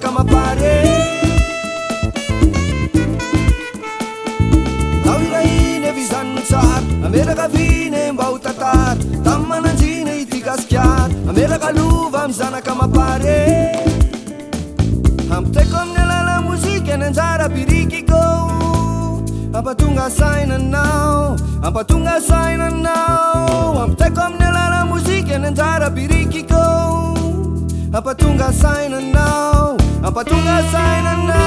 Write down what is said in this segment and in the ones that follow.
kamapare. Tawilaine vizanno tsara ameraka vine mba ho tatara tamy mananjina ity gasikara ameraka lova amy zanakamapare. Ampitaiko amin'ny alala mozika ny anjara birikiko ampatonga sainanao ampatonga sainanao. Ampitaiko amin'ny alala mozika ny anjara birikiko ampatonga sainanao ampatonga sainanao.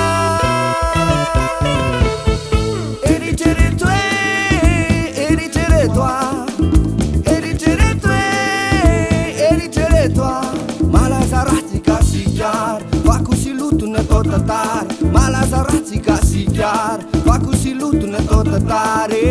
Heritrereto heritrereto heritrereto heritrereto malaza ratsy gasikara vakosi lotony atao tatara malaza ratsy gasikara vakosi lotony atao tatara.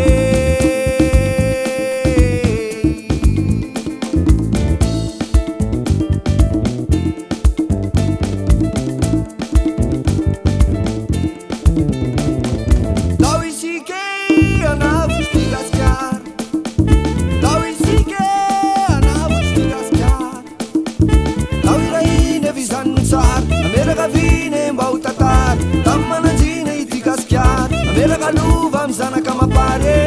Ameraka vine mba ho tatara tamy mananjina ity gasikara ameraka lova amy zanakamapare.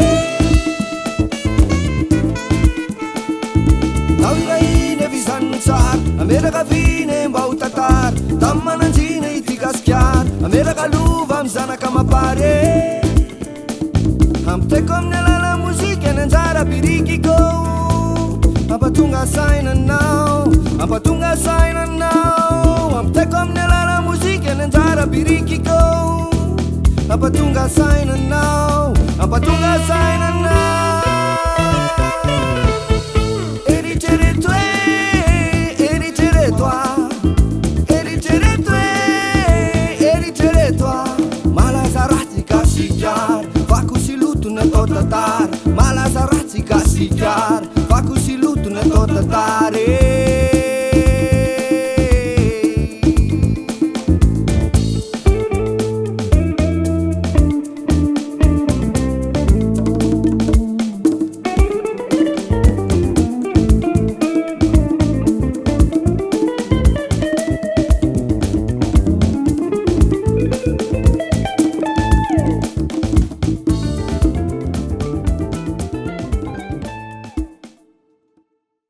Tawilaine vizanno tsara ameraka vine mba ho tatara tamy mananjina ity gasikara ameraka lova amy zanakamapare. Ampitaiko amin'ny alala mozika ny anjara birikiko ampatonga sainanao ampatonga sainanao. Ampitaiko amin'ny alala mozika ny anjara birikiko ampatonga sainanao ampatonga sainanao.